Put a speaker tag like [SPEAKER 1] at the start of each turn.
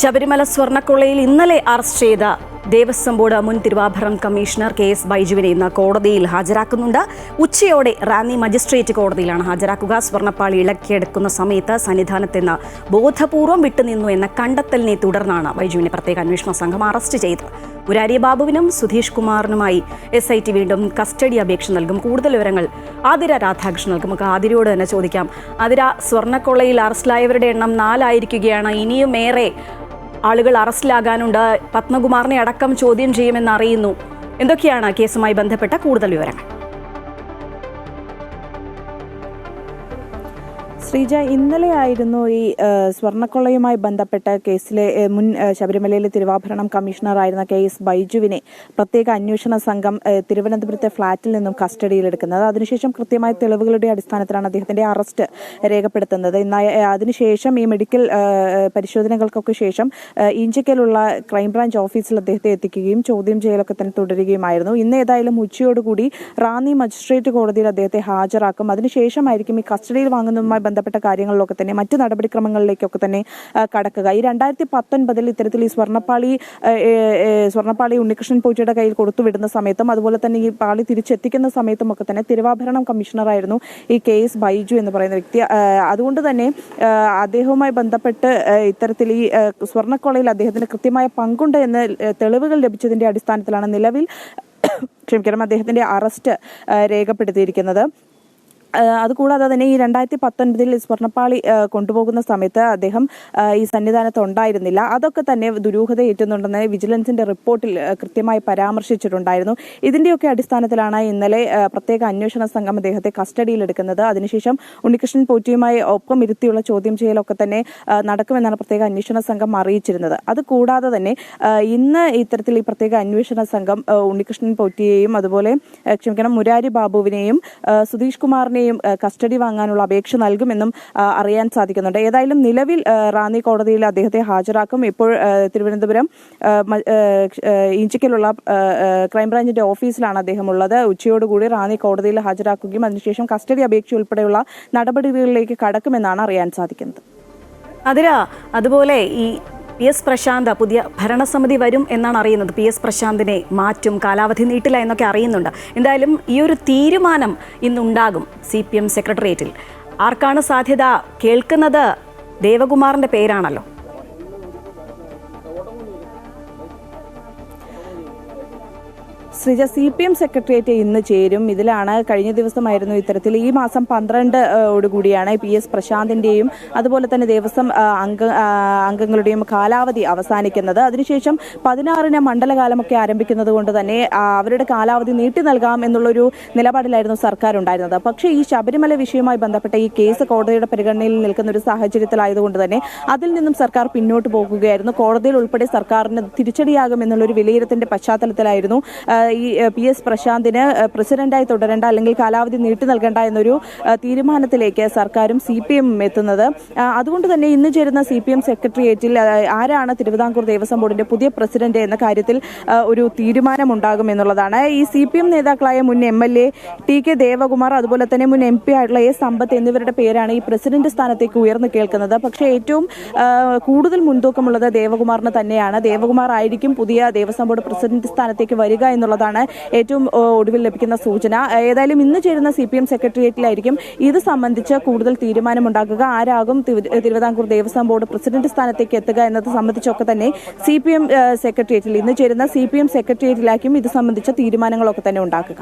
[SPEAKER 1] ശബരിമല സ്വർണ്ണക്കൊള്ളയിൽ ഇന്നലെ അറസ്റ്റ് ചെയ്ത ദേവസ്വം ബോർഡ് മുൻ തിരുവാഭരണം കമ്മീഷണർ KS ബൈജുവിനെ ഇന്ന് കോടതിയിൽ ഹാജരാക്കുന്നുണ്ട്. ഉച്ചയോടെ റാന്നി മജിസ്ട്രേറ്റ് കോടതിയിലാണ് ഹാജരാക്കുക. സ്വർണ്ണപ്പാളി ഇളക്കിയെടുക്കുന്ന സമയത്ത് സന്നിധാനത്ത് ബോധപൂർവം വിട്ടുനിന്നു എന്ന കണ്ടെത്തലിനെ തുടർന്നാണ് ബൈജുവിനെ പ്രത്യേക അന്വേഷണ സംഘം അറസ്റ്റ് ചെയ്തത്. മുരാരി ബാബുവിനും സുധീഷ് കുമാറിനുമായി SIT വീണ്ടും കസ്റ്റഡി അപേക്ഷ നൽകും. കൂടുതൽ വിവരങ്ങൾ ആതിര രാധാകൃഷ്ണൻ നൽകും. നമുക്ക് ആതിരയോട് തന്നെ ചോദിക്കാം. ആതിര, സ്വർണ്ണക്കൊള്ളയിൽ അറസ്റ്റിലായവരുടെ എണ്ണം 4 ആയിരിക്കുകയാണ്. ഇനിയും ഏറെ ആളുകൾ അറസ്റ്റിലാകാനുണ്ട്. പത്മകുമാറിനെ അടക്കം ചോദ്യം ചെയ്യുമെന്ന് അറിയുന്നു. എന്തൊക്കെയാണ് കേസുമായി ബന്ധപ്പെട്ട കൂടുതൽ വിവരങ്ങൾ?
[SPEAKER 2] ശ്രീജ, ഇന്നലെയായിരുന്നു ഈ സ്വർണ്ണക്കൊള്ളയുമായി ബന്ധപ്പെട്ട കേസിലെ മുൻ ശബരിമലയിലെ തിരുവാഭരണം കമ്മീഷണറായിരുന്ന KS ബൈജുവിനെ പ്രത്യേക അന്വേഷണ സംഘം തിരുവനന്തപുരത്തെ ഫ്ളാറ്റിൽ നിന്നും കസ്റ്റഡിയിലെടുക്കുന്നത്. അതിനുശേഷം കൃത്യമായ തെളിവുകളുടെ അടിസ്ഥാനത്തിലാണ് അദ്ദേഹത്തിന്റെ അറസ്റ്റ് രേഖപ്പെടുത്തുന്നത്. അതിനുശേഷം ഈ മെഡിക്കൽ പരിശോധനകൾക്കൊക്കെ ശേഷം ഈഞ്ചക്കലുള്ള ക്രൈംബ്രാഞ്ച് ഓഫീസിൽ അദ്ദേഹത്തെ എത്തിക്കുകയും ചോദ്യം ചെയ്യലൊക്കെ തന്നെ തുടരുകയുമായിരുന്നു. ഇന്ന് ഏതായാലും ഉച്ചയോടുകൂടി റാന്നി മജിസ്ട്രേറ്റ് കോടതിയിൽ അദ്ദേഹത്തെ ഹാജരാക്കും. അതിനുശേഷമായിരിക്കും ഈ കസ്റ്റഡിയിൽ വാങ്ങുന്നതുമായി ബന്ധപ്പെട്ട കാര്യങ്ങളിലൊക്കെ തന്നെ മറ്റു നടപടിക്രമങ്ങളിലേക്കൊക്കെ തന്നെ കടക്കുക. ഈ 2019 ഇത്തരത്തിൽ ഈ സ്വർണ്ണപ്പാളി ഉണ്ണികൃഷ്ണൻ പോറ്റിയുടെ കയ്യിൽ കൊടുത്തുവിടുന്ന സമയത്തും അതുപോലെ തന്നെ ഈ പാളി തിരിച്ചെത്തിക്കുന്ന സമയത്തും ഒക്കെ തന്നെ തിരുവാഭരണം കമ്മീഷണറായിരുന്നു ഈ KS ബൈജു എന്ന് പറയുന്ന വ്യക്തി. അതുകൊണ്ട് തന്നെ അദ്ദേഹവുമായി ബന്ധപ്പെട്ട് ഇത്തരത്തിൽ ഈ സ്വർണ്ണക്കൊള്ളയിൽ അദ്ദേഹത്തിന് കൃത്യമായ പങ്കുണ്ട് എന്ന് തെളിവുകൾ ലഭിച്ചതിന്റെ അടിസ്ഥാനത്തിലാണ് നിലവിൽ അദ്ദേഹത്തിന്റെ അറസ്റ്റ് രേഖപ്പെടുത്തിയിരിക്കുന്നത്. അതുകൂടാതെ തന്നെ ഈ 2019 സ്വർണ്ണപ്പാളി കൊണ്ടുപോകുന്ന സമയത്ത് അദ്ദേഹം ഈ സന്നിധാനത്ത് ഉണ്ടായിരുന്നില്ല. അതൊക്കെ തന്നെ ദുരൂഹത ഏറ്റുന്നുണ്ടെന്ന് വിജിലൻസിന്റെ റിപ്പോർട്ടിൽ കൃത്യമായി പരാമർശിച്ചിട്ടുണ്ടായിരുന്നു. ഇതിന്റെയൊക്കെ അടിസ്ഥാനത്തിലാണ് ഇന്നലെ പ്രത്യേക അന്വേഷണ സംഘം അദ്ദേഹത്തെ കസ്റ്റഡിയിലെടുക്കുന്നത്. അതിനുശേഷം ഉണ്ണികൃഷ്ണൻ പോറ്റിയുമായി ഒപ്പം ഇരുത്തിയുള്ള ചോദ്യം ചെയ്യലൊക്കെ തന്നെ നടക്കുമെന്നാണ് പ്രത്യേക അന്വേഷണ സംഘം അറിയിച്ചിരുന്നത്. അതുകൂടാതെ തന്നെ ഇന്ന് ഇത്തരത്തിൽ ഈ പ്രത്യേക അന്വേഷണ സംഘം ഉണ്ണികൃഷ്ണൻ പോറ്റിയെയും അതുപോലെ മുരാരി ബാബുവിനെയും സുധീഷ് കുമാറിനെയും കസ്റ്റഡി വാങ്ങാനുള്ള അപേക്ഷ നൽകുമെന്നും അറിയാൻ സാധിക്കുന്നുണ്ട്. ഏതായാലും നിലവിൽ റാന്നി കോടതിയിൽ അദ്ദേഹത്തെ ഹാജരാക്കും. ഇപ്പോൾ തിരുവനന്തപുരം ഈഞ്ചക്കലുള്ള ക്രൈംബ്രാഞ്ചിന്റെ ഓഫീസിലാണ് അദ്ദേഹം ഉള്ളത്. ഉച്ചയോടുകൂടി റാന്നി കോടതിയിൽ ഹാജരാക്കുകയും അതിനുശേഷം കസ്റ്റഡി അപേക്ഷ ഉൾപ്പെടെയുള്ള നടപടികളിലേക്ക് കടക്കുമെന്നാണ് അറിയാൻ സാധിക്കുന്നത്.
[SPEAKER 1] അതുപോലെ ഈ PS പ്രശാന്ത് പുതിയ ഭരണസമിതി വരും എന്നാണ് അറിയുന്നത്. PS പ്രശാന്തിനെ മാറ്റും, കാലാവധി നീട്ടില്ല എന്നൊക്കെ അറിയുന്നുണ്ട്. എന്തായാലും ഈ ഒരു തീരുമാനം ഇന്നുണ്ടാകും CPM സെക്രട്ടേറിയറ്റിൽ. ആർക്കാണ് സാധ്യത? കേൾക്കുന്നത് ദേവകുമാറിന്റെ പേരാണല്ലോ.
[SPEAKER 2] ശ്രീജ, CPM സെക്രട്ടേറിയറ്റ് ഇന്ന് ചേരും. ഇതിലാണ് കഴിഞ്ഞ ദിവസമായിരുന്നു ഇത്തരത്തിൽ ഈ മാസം 12 കൂടിയാണ് PS പ്രശാന്തിന്റെയും അതുപോലെ തന്നെ ദേവസ്വം അംഗങ്ങളുടെയും കാലാവധി അവസാനിക്കുന്നത്. അതിനുശേഷം 16 മണ്ഡലകാലമൊക്കെ ആരംഭിക്കുന്നത് കൊണ്ട് തന്നെ അവരുടെ കാലാവധി നീട്ടി നൽകാം എന്നുള്ളൊരു നിലപാടിലായിരുന്നു സർക്കാർ ഉണ്ടായിരുന്നത്. പക്ഷേ ഈ ശബരിമല വിഷയവുമായി ബന്ധപ്പെട്ട ഈ കേസ് കോടതിയുടെ പരിഗണനയിൽ നിൽക്കുന്ന ഒരു സാഹചര്യത്തിലായതുകൊണ്ട് തന്നെ അതിൽ നിന്നും സർക്കാർ പിന്നോട്ട് പോകുകയായിരുന്നു. കോടതിയിൽ ഉൾപ്പെടെ സർക്കാരിന് തിരിച്ചടിയാകും എന്നുള്ളൊരു വിലയിരുത്തലിന്റെ പശ്ചാത്തലത്തിലായിരുന്നു ഈ PS പ്രശാന്തിന് പ്രസിഡന്റായി തുടരേണ്ട അല്ലെങ്കിൽ കാലാവധി നീട്ടി നൽകേണ്ട എന്നൊരു തീരുമാനത്തിലേക്ക് സർക്കാരും CPM എത്തുന്നത്. അതുകൊണ്ട് തന്നെ ഇന്ന് ചേരുന്ന CPM സെക്രട്ടേറിയറ്റിൽ ആരാണ് തിരുവിതാംകൂർ ദേവസ്വം ബോർഡിന്റെ പുതിയ പ്രസിഡന്റ് എന്ന കാര്യത്തിൽ ഒരു തീരുമാനമുണ്ടാകും എന്നുള്ളതാണ്. ഈ CPM നേതാക്കളായ മുൻ MLA TK ദേവകുമാർ അതുപോലെ തന്നെ മുൻ MP ആയിട്ടുള്ള A സമ്പത്ത് എന്നിവരുടെ പേരാണ് ഈ പ്രസിഡന്റ് സ്ഥാനത്തേക്ക് ഉയർന്നു കേൾക്കുന്നത്. പക്ഷേ ഏറ്റവും കൂടുതൽ മുൻതൂക്കമുള്ളത് ദേവകുമാറിന് തന്നെയാണ്. ദേവകുമാർ ആയിരിക്കും പുതിയ ദേവസ്വം ബോർഡ് പ്രസിഡന്റ് സ്ഥാനത്തേക്ക് വരിക എന്നുള്ളതാണ് ഏറ്റവും ഒടുവിൽ ലഭിക്കുന്ന സൂചന. ഏതായാലും ഇന്ന് ചേരുന്ന CPM സെക്രട്ടേറിയറ്റിലായിരിക്കും ഇത് സംബന്ധിച്ച് കൂടുതൽ തീരുമാനമുണ്ടാക്കുക. ആരാകും തിരുവിതാംകൂർ ദേവസ്വം ബോർഡ് പ്രസിഡന്റ് സ്ഥാനത്തേക്ക് എത്തുക എന്നത് സംബന്ധിച്ചൊക്കെ തന്നെ CPM സെക്രട്ടേറിയറ്റിൽ ഇന്ന് ചേരുന്ന CPM സെക്രട്ടേറിയറ്റിലായിരിക്കും ഇത് സംബന്ധിച്ച തീരുമാനങ്ങളൊക്കെ തന്നെ ഉണ്ടാക്കുക.